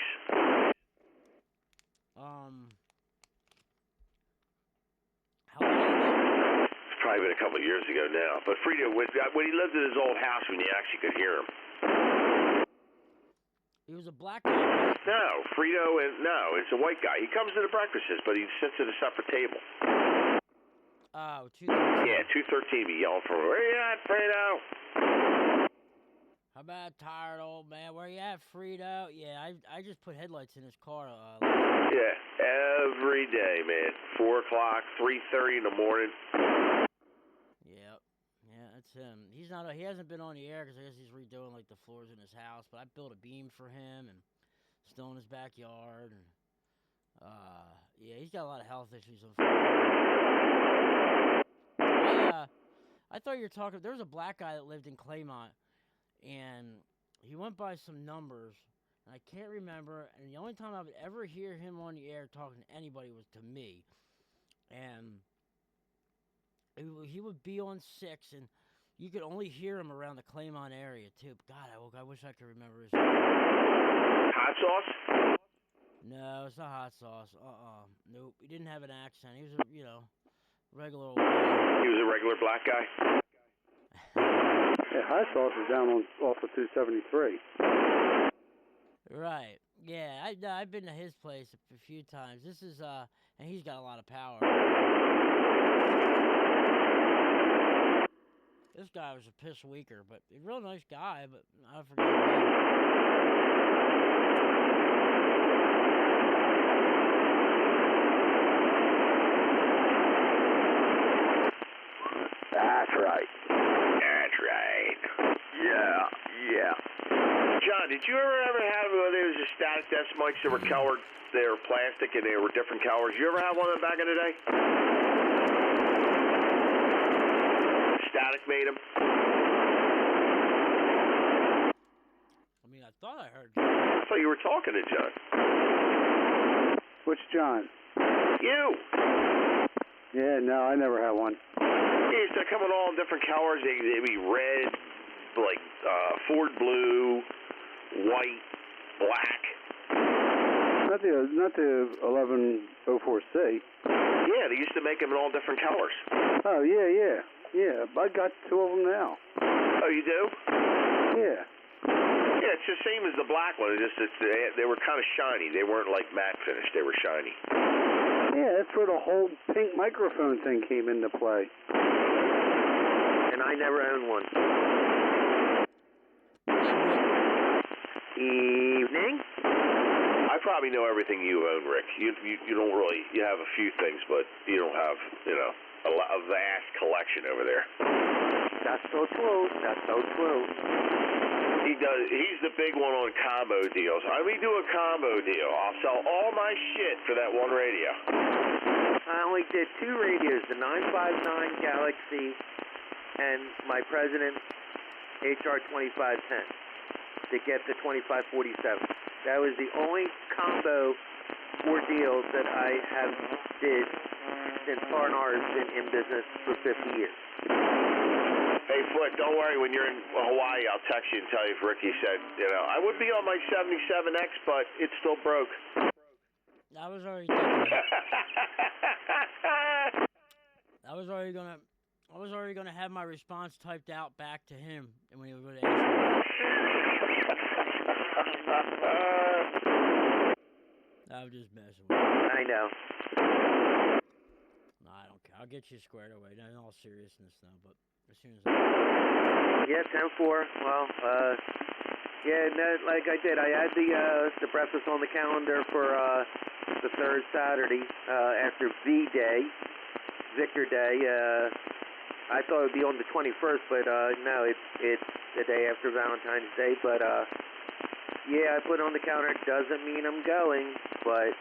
[SPEAKER 2] How long ago?
[SPEAKER 1] It's probably been a couple of years ago now. But Frida, when he lived in his old house, when you actually could hear him.
[SPEAKER 2] He was a black guy, right?
[SPEAKER 1] No, it's a white guy. He comes to the breakfasts, but he sits at a separate table.
[SPEAKER 2] Oh, 213.
[SPEAKER 1] Yeah, 213 be yelling for him. Where you at, Fredo?
[SPEAKER 2] How about tired old man? Where you at, Frito? Yeah, I just put headlights in his car.
[SPEAKER 1] Yeah, every day, man. 4 o'clock, 3:30 in the morning.
[SPEAKER 2] Yep. Yeah, that's him. He hasn't been on the air because I guess he's redoing like the floors in his house. But I built a beam for him and still in his backyard. And yeah, he's got a lot of health issues. I thought you were talking. There was a black guy that lived in Claymont, and he went by some numbers, and I can't remember. And the only time I would ever hear him on the air talking to anybody was to me. And He would be on 6, and you could only hear him around the Claymont area too. God, I wish I could remember his name.
[SPEAKER 1] Hot sauce?
[SPEAKER 2] No, it's not hot sauce. Nope. He didn't have an accent. He was a regular old guy.
[SPEAKER 1] He was a regular black guy.
[SPEAKER 3] Yeah, hot sauce is down off of 273.
[SPEAKER 2] Right. Yeah, I've been to his place a few times. This is and he's got a lot of power. This guy was a piss weaker, but a real nice guy, but I forget his name.
[SPEAKER 3] That's right.
[SPEAKER 1] That's right. Yeah. John, did you ever have one of those static desk mics that were colored? They were plastic and they were different colors. You ever have one of them back in the day? Static made them.
[SPEAKER 2] I mean, I thought I heard John.
[SPEAKER 1] I thought you were talking to John.
[SPEAKER 3] Which John?
[SPEAKER 1] You.
[SPEAKER 3] Yeah, no, I never had one.
[SPEAKER 1] Yeah, they come in all different colors. They'd be red, like Ford blue, white, black.
[SPEAKER 3] Not the 1104C.
[SPEAKER 1] Yeah, they used to make them in all different colors.
[SPEAKER 3] Oh, yeah. I got 2 of them now.
[SPEAKER 1] Oh, you do?
[SPEAKER 3] Yeah.
[SPEAKER 1] Yeah, it's the same as the black one. They were kind of shiny. They weren't like matte finish. They were shiny.
[SPEAKER 3] Yeah, that's where the whole pink microphone thing came into play. And I never owned one. Evening.
[SPEAKER 1] I probably know everything you own, Rick. You don't really. You have a few things, but you don't have a vast collection over there.
[SPEAKER 3] That's so true.
[SPEAKER 1] He does. He's the big one on combo deals. We do a combo deal. I'll sell all my shit for that one radio.
[SPEAKER 4] I only did 2 radios, the 959 Galaxy and my President's HR2510 to get the 2547. That was the only combo ordeal that I have did since R&R has been in business for 50 years.
[SPEAKER 1] Hey, Foot, don't worry. When you're in Hawaii, I'll text you and tell you if Ricky said, I would be on my 77X, but it's still broke.
[SPEAKER 2] I was already thinking that. I was already gonna have my response typed out back to him, and when he was going to ask me. I was just messing with you.
[SPEAKER 4] I know.
[SPEAKER 2] No, I don't care. I'll get you squared away. In all seriousness, though, but as soon as
[SPEAKER 4] Yeah, 10-4. Well, yeah, no, like I did, I had the breakfast on the calendar for the 3rd Saturday after V-Day, Victor Day. I thought it would be on the 21st, but no, it's the day after Valentine's Day. But yeah, I put it on the calendar. It doesn't mean I'm going, but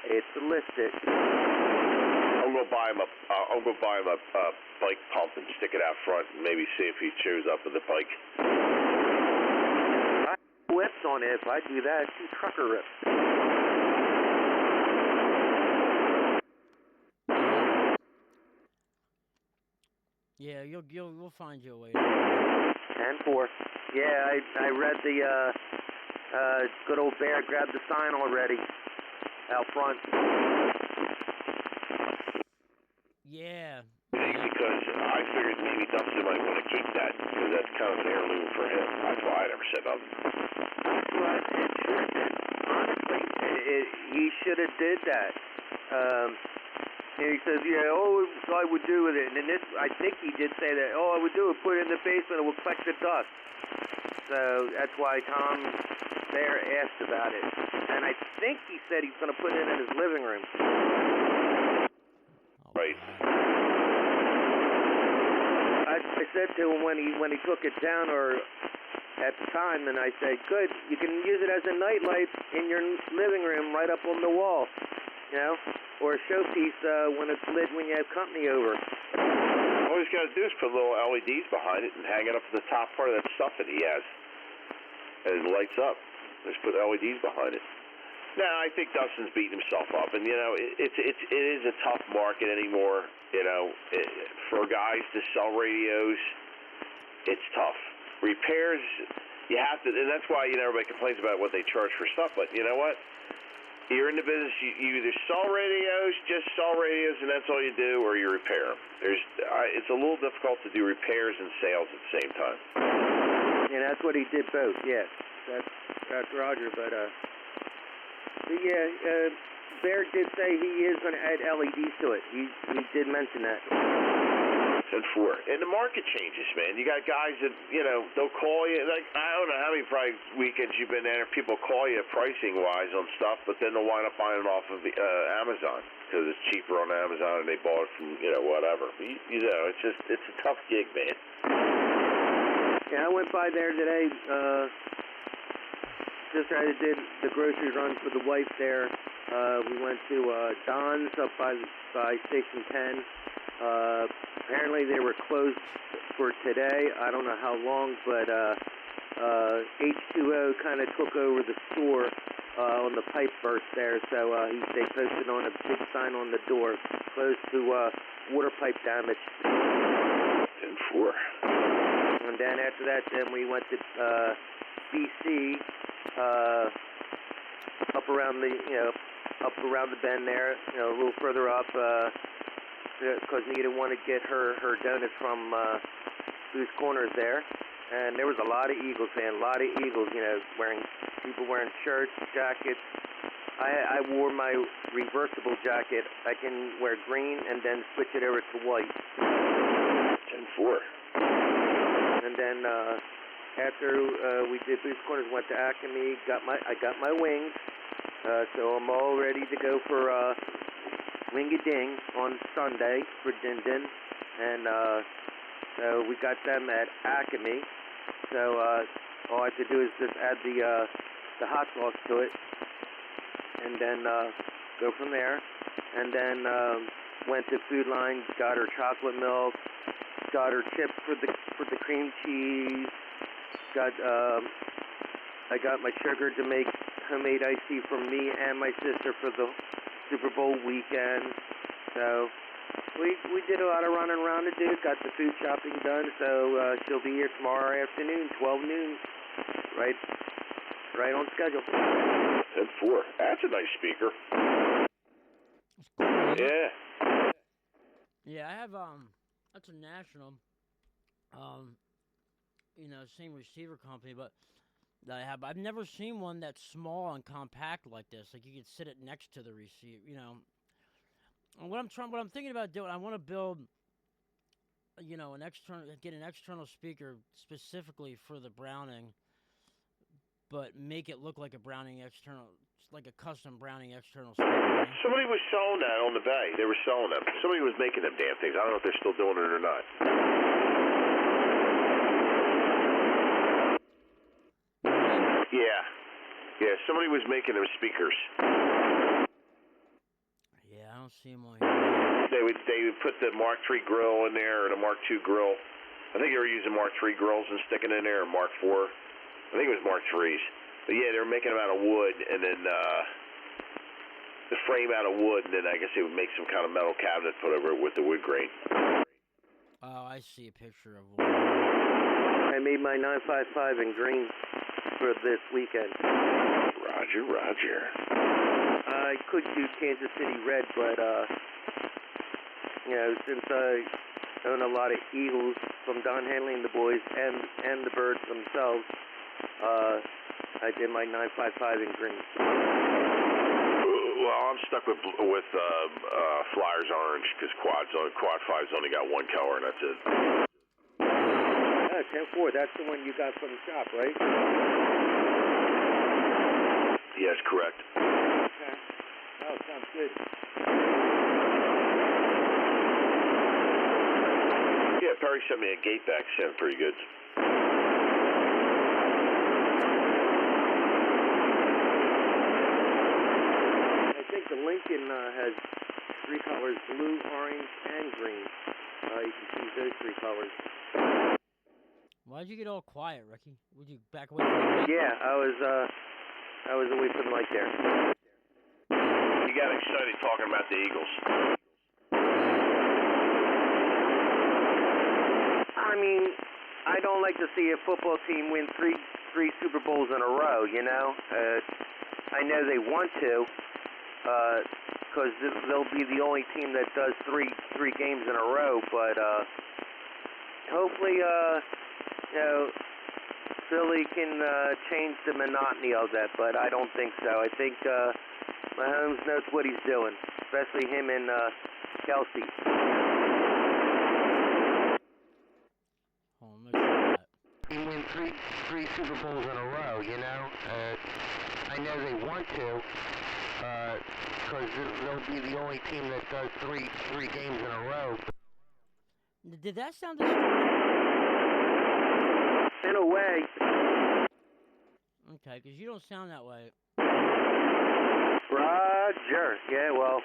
[SPEAKER 4] it's listed.
[SPEAKER 1] I'm gonna buy him a bike pump and stick it out front, and maybe see if he shows up with a bike.
[SPEAKER 4] I whips on it if I do that. 2 trucker rips.
[SPEAKER 2] Yeah, you'll find your way.
[SPEAKER 4] 10-4. Yeah, I read the good old bear grabbed the sign already out front.
[SPEAKER 2] Yeah.
[SPEAKER 1] Because I figured maybe Dumpster might want to keep that, because that's kind of an heirloom for him. That's why I never said nothing.
[SPEAKER 4] Well, it sure did. Honestly, he should have did that. And he says, I would do with it. And then I think he did say that, I would do it, put it in the basement, and we'll collect the dust. So that's why Tom there asked about it. And I think he said he's going to put it in his living room.
[SPEAKER 1] Right.
[SPEAKER 4] I said to him when he took it down, or at the time, and I said, good, you can use it as a nightlight in your living room right up on the wall, or a showpiece when it's lit when you have company over.
[SPEAKER 1] All he's got to do is put little LEDs behind it and hang it up to the top part of that stuff that he has. And it lights up. Just put LEDs behind it. No, I think Dustin's beating himself up, and it is a tough market anymore. For guys to sell radios, it's tough. Repairs, you have to, and that's why everybody complains about what they charge for stuff. But you know what? You're in the business. You either sell radios, just sell radios, and that's all you do, or you repair them. It's a little difficult to do repairs and sales at the same time.
[SPEAKER 4] Yeah, that's what he did both. Yes, that's Roger, but. Yeah, Bear did say he is going to add LEDs to it. He did mention that.
[SPEAKER 1] And the market changes, man. You got guys that, they'll call you. Like, I don't know how many probably weekends you've been there. People call you pricing-wise on stuff, but then they'll wind up buying it off of Amazon because it's cheaper on Amazon and they bought it from, whatever. It's a tough gig, man.
[SPEAKER 4] Yeah, I went by there today. Just I did the grocery run for the wife there. We went to Don's up by Station 10. Apparently they were closed for today. I don't know how long, but H2O kind of took over the store on the pipe burst there. So they posted on a big sign on the door, closed to water pipe damage.
[SPEAKER 1] 10-4.
[SPEAKER 4] And then after that, then we went to BC. Up around the bend there, a little further up, because Nita wanted to get her donuts from Booth Corners there, and there was a lot of Eagles, man, a lot of Eagles, people wearing shirts, jackets. I wore my reversible jacket. I can wear green and then switch it over to white.
[SPEAKER 1] 10-4.
[SPEAKER 4] And then after we did Booth Corners, went to Acme, I got my wings, so I'm all ready to go for Ring-a-Ding on Sunday for Din Din, and so we got them at Acme. So all I have to do is just add the hot sauce to it, and then go from there. And then went to Food Line, got her chocolate milk, got her chips for the cream cheese. I got my sugar to make homemade iced tea for me and my sister for the Super Bowl weekend. So we did a lot of running around to do. Got the food shopping done. So she'll be here tomorrow afternoon, 12 noon. Right on schedule.
[SPEAKER 1] 10-4. That's a nice speaker.
[SPEAKER 2] It's cool.
[SPEAKER 1] Yeah.
[SPEAKER 2] Yeah, I have that's a national same receiver company, but that I have. I've never seen one that's small and compact like this. Like you could sit it next to the receiver, And what I'm thinking about doing, I want to build, get an external speaker specifically for the Browning, but make it look like a Browning external, like a custom Browning external speaker.
[SPEAKER 1] Somebody was selling that on the Bay. They were selling them. Somebody was making them damn things. I don't know if they're still doing it or not. Yeah, somebody was making them speakers.
[SPEAKER 2] Yeah, I don't see them on here.
[SPEAKER 1] They would put the Mark III grill in there, or the Mark II grill. I think they were using Mark III grills and sticking in there, or Mark IV. I think it was Mark III's. But yeah, they were making them out of wood, and then the frame out of wood, and then I guess they would make some kind of metal cabinet, put over it with the wood grain.
[SPEAKER 2] Oh, I see a picture of one.
[SPEAKER 4] I made my 955 in green for this weekend.
[SPEAKER 1] Roger.
[SPEAKER 4] I could do Kansas City red, but since I own a lot of Eagles from Don Henley and the boys, and the birds themselves, I did my 955 in green.
[SPEAKER 1] Well, I'm stuck with Flyers orange because Quad 5's only got one color, and that's it.
[SPEAKER 4] 10-4, that's the one you got from the shop, right?
[SPEAKER 1] Yes, correct.
[SPEAKER 4] Okay. Oh, sounds good.
[SPEAKER 1] Yeah, Perry sent me a gate back, sounded pretty good.
[SPEAKER 4] I think the Lincoln has three colors, blue, orange, and green. You can choose those three colors.
[SPEAKER 2] Why'd you get all quiet, Ricky? Would you back away from the mic?
[SPEAKER 4] Yeah, I was away from the mic there.
[SPEAKER 1] He got excited talking about the Eagles.
[SPEAKER 4] I mean, I don't like to see a football team win three Super Bowls in a row, you know? I know they want to, because they'll be the only team that does three games in a row, but hopefully, you know, Philly can change the monotony of that, but I don't think so. I think Mahomes knows what he's doing, especially him and Kelsey.
[SPEAKER 2] Hold on, let's see that.
[SPEAKER 4] You win three Super Bowls in a row, you know? I know they want to, because they'll be the only team that does three games in a row.
[SPEAKER 2] Did that sound distorted?
[SPEAKER 4] In a way.
[SPEAKER 2] Okay, because you don't sound that way.
[SPEAKER 4] Roger. Yeah, well,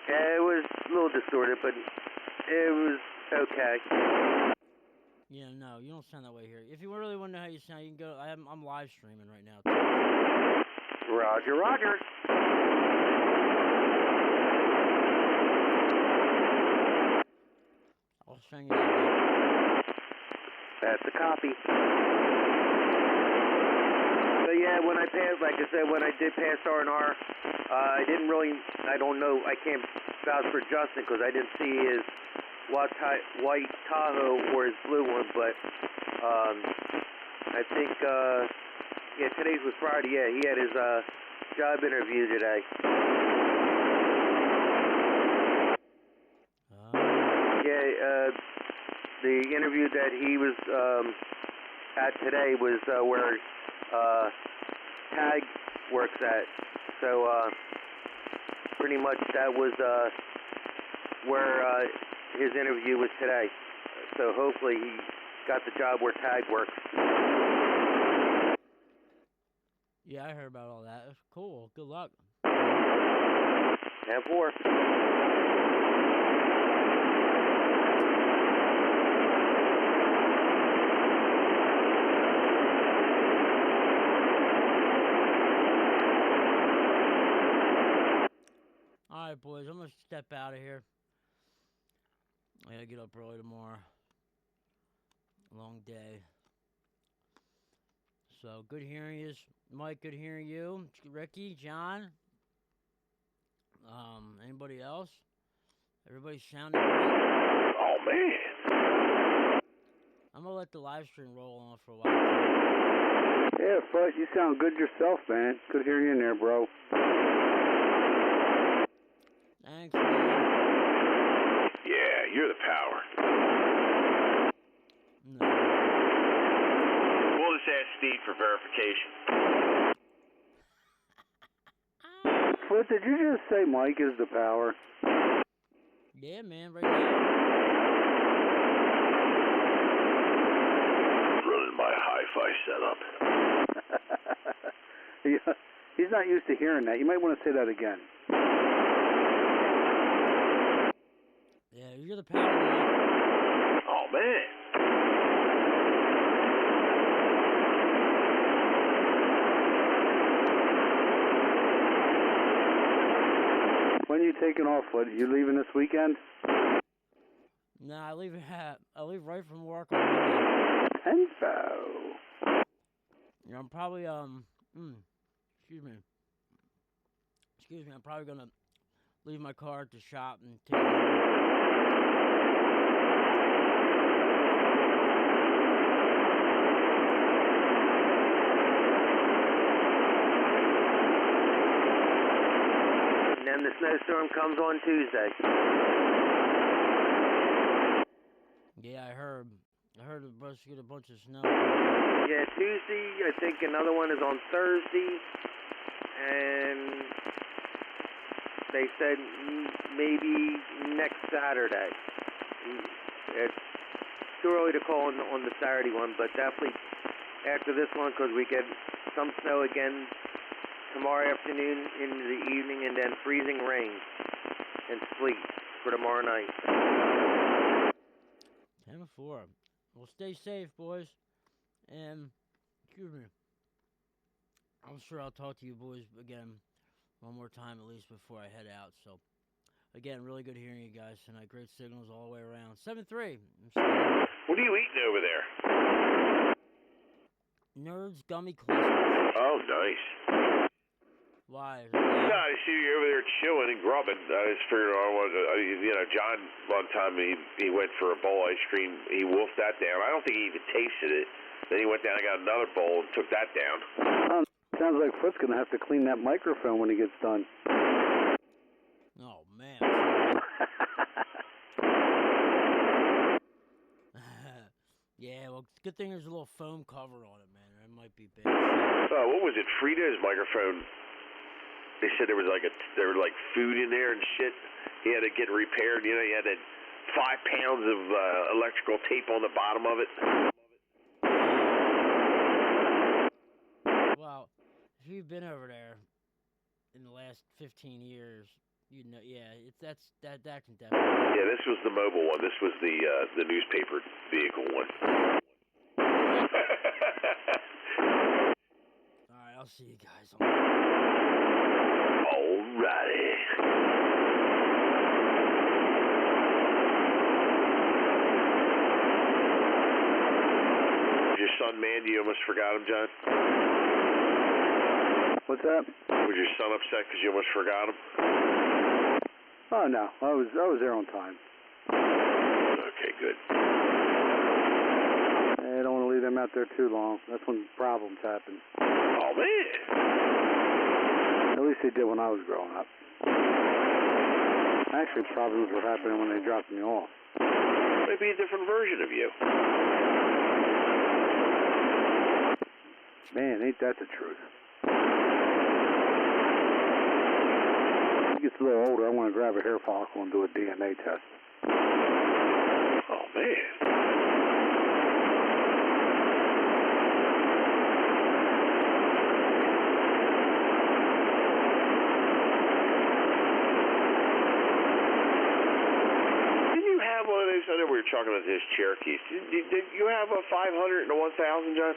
[SPEAKER 4] yeah, it was a little distorted, but it was okay.
[SPEAKER 2] Yeah, no, you don't sound that way here. If you really want to know how you sound, you can go. I'm live streaming right now, too.
[SPEAKER 4] Roger, roger.
[SPEAKER 2] I'll send you that link.
[SPEAKER 4] That's a copy. So yeah, when I passed, like I said, when I did pass R&R, I didn't really, I don't know, I can't vouch for Justin because I didn't see his white Tahoe or his blue one, but I think, yeah, today's was Friday, yeah, he had his job interview today. Yeah, the interview that he was at today was where Tag works at. So pretty much that was where his interview was today. So hopefully he got the job where Tag works.
[SPEAKER 2] Yeah, I heard about all that. That's cool. Good luck.
[SPEAKER 4] 10-4.
[SPEAKER 2] All right, boys, I'm going to step out of here. I got to get up early tomorrow. Long day. So, good hearing you. Mike, good hearing you. Ricky, John. Anybody else? Everybody sounding great?
[SPEAKER 1] Oh, man.
[SPEAKER 2] I'm going to let the live stream roll on for a while, too.
[SPEAKER 3] Yeah, Fud, you sound good yourself, man. Good hearing you in there, bro.
[SPEAKER 2] Thanks, man.
[SPEAKER 1] Yeah, you're the power.
[SPEAKER 2] No.
[SPEAKER 1] We'll just ask Steve for verification.
[SPEAKER 3] Fud, did you just say Mike is the power?
[SPEAKER 2] Yeah, man, right now.
[SPEAKER 1] Running my hi-fi setup.
[SPEAKER 3] Yeah, he's not used to hearing that. You might want to say that again.
[SPEAKER 2] Yeah, you're the power, man.
[SPEAKER 1] Oh, man.
[SPEAKER 3] When are you taking off, Fud? You leaving this weekend?
[SPEAKER 2] Nah, I leave right from work on Monday.
[SPEAKER 3] Tenfo.
[SPEAKER 2] Yeah, I'm probably excuse me, I'm probably gonna leave my car at the shop and take it over.
[SPEAKER 4] And then the snowstorm comes on Tuesday.
[SPEAKER 2] Yeah, I heard we're supposed to get a bunch of snow.
[SPEAKER 4] Yeah, Tuesday, I think another one is on Thursday, and they said maybe next Saturday. It's too early to call on the Saturday one, but definitely after this one, because we get some snow again tomorrow afternoon into the evening, and then freezing rain and sleet for tomorrow night.
[SPEAKER 2] 10-4. Well, stay safe, boys. And, excuse me, I'm sure I'll talk to you boys again one more time at least before I head out. So, again, really good hearing you guys tonight. Great signals all the way around. 7-3.
[SPEAKER 1] What are you eating over there?
[SPEAKER 2] Nerds Gummy Clusters.
[SPEAKER 1] Oh, nice.
[SPEAKER 2] Why?
[SPEAKER 1] No, I see you over there chewing and grubbing. I just figured I wanted to, John, one time he went for a bowl of ice cream. He wolfed that down. I don't think he even tasted it. Then he went down and got another bowl and took that down.
[SPEAKER 3] Sounds like Foot's going to have to clean that microphone when he gets done.
[SPEAKER 2] Oh, man. Yeah, well, good thing there's a little foam cover on it, man. That might be bad.
[SPEAKER 1] What was it? Frito's microphone. They said there was there were food in there and shit. He had to get repaired. He had that 5 pounds of electrical tape on the bottom of it.
[SPEAKER 2] Well, if you've been over there in the last 15 years, you know, yeah, that can definitely.
[SPEAKER 1] Yeah, this was the mobile one. This was the newspaper vehicle one.
[SPEAKER 2] All right, I'll see you guys.
[SPEAKER 1] Alrighty. Your son Mandy, you almost forgot him, John?
[SPEAKER 3] What's that?
[SPEAKER 1] Was your son upset because you almost forgot him?
[SPEAKER 3] Oh, no. I was there on time.
[SPEAKER 1] Okay, good.
[SPEAKER 3] I don't want to leave them out there too long. That's when problems happen.
[SPEAKER 1] Oh, man.
[SPEAKER 3] At least they did when I was growing up. Actually, problems were happening when they dropped me off.
[SPEAKER 1] Maybe a different version of you.
[SPEAKER 3] Man, ain't that the truth. When he gets a little older, I want to grab a hair follicle and do a DNA test.
[SPEAKER 1] Oh, man. I know we were talking about this Cherokees. Did you have a 500 and a 1000, John?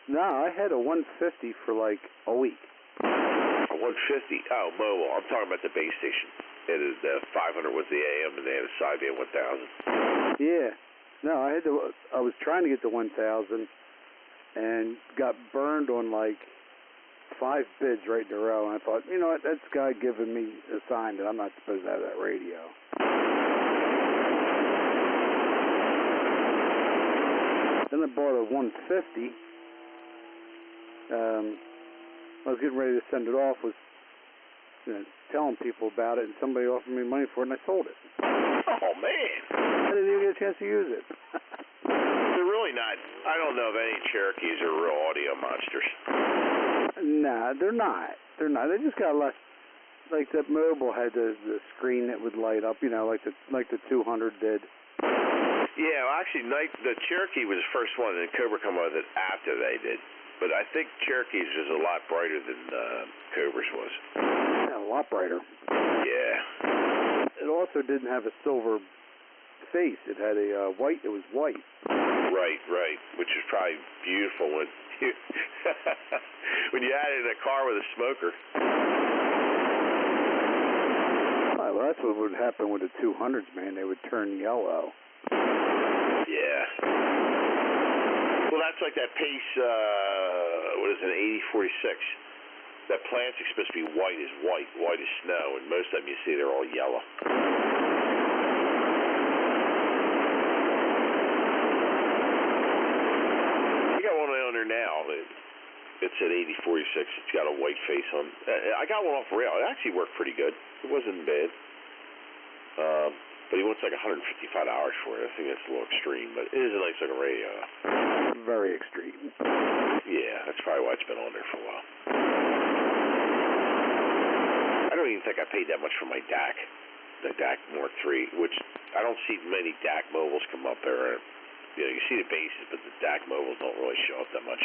[SPEAKER 3] No, I had a 150 for like a week.
[SPEAKER 1] A 150? Oh, mobile. I'm talking about the base station. The 500 was the AM, and they had a sideband 1000.
[SPEAKER 3] Yeah. No, I was trying to get the 1000 and got burned on like 5 bids right in a row, and I thought, you know what, that's guy giving me a sign that I'm not supposed to have that radio. Then I bought a 150. I was getting ready to send it off, was telling people about it, and somebody offered me money for it, and I sold it.
[SPEAKER 1] Oh, man.
[SPEAKER 3] I didn't even get a chance to use it.
[SPEAKER 1] They're really not, I don't know if any Cherokees are real audio monsters.
[SPEAKER 3] Nah, they're not. They're not. They just got less. Like that mobile had the screen that would light up, like the 200 did.
[SPEAKER 1] Yeah, well, actually, the Cherokee was the first one, and Cobra come out with it after they did. But I think Cherokee's was a lot brighter than Cobra's was.
[SPEAKER 3] Yeah, a lot brighter.
[SPEAKER 1] Yeah.
[SPEAKER 3] It also didn't have a silver face. It had a white. It was white.
[SPEAKER 1] Right. Which is probably beautiful when you when you had it in a car with a smoker.
[SPEAKER 3] Well, that's what would happen with the 200s, man. They would turn yellow.
[SPEAKER 1] Yeah. Well, that's like that Pace, what is it, 8046. That plastic's supposed to be white as snow, and most of them you see they're all yellow. I got one on there now. It's at 8046. It's got a white face on. I got one off rail. It actually worked pretty good. It wasn't bad. But he wants like $155 for it. I think that's a little extreme, but it is a nice looking radio.
[SPEAKER 3] Very extreme.
[SPEAKER 1] Yeah, that's probably why it's been on there for a while. I don't even think I paid that much for my DAC, the DAC Mark III, which I don't see many DAC mobiles come up there. You see the bases, but the DAC mobiles don't really show up that much.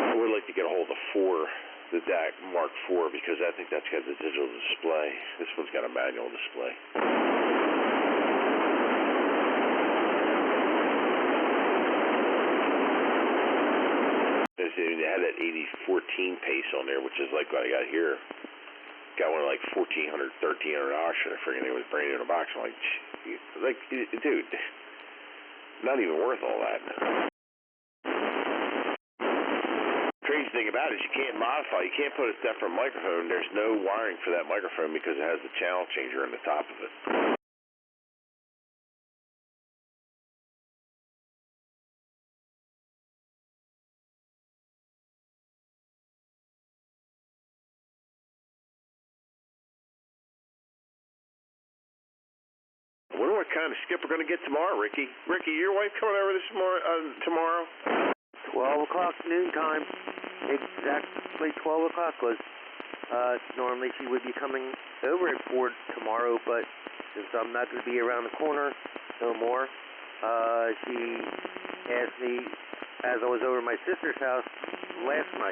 [SPEAKER 1] I would like to get a hold of the DAC Mark IV, because I think that's got the digital display. This one's got a manual display. they had that 8014 pace on there, which is like what I got here. Got one like $1,400, $1,300 for the friggin' thing. It was brand new in a box. I'm like, dude, not even worth all that. Crazy thing about it is you can't modify. You can't put a different microphone. There's no wiring for that microphone because it has the channel changer in the top of it. I wonder what kind of skip we're going to get tomorrow, Ricky. Ricky, your wife coming over tomorrow?
[SPEAKER 4] 12 o'clock noontime. Exactly 12 o'clock was. Normally she would be coming over at 4 tomorrow, but since I'm not going to be around the corner no more, she asked me as I was over at my sister's house last night.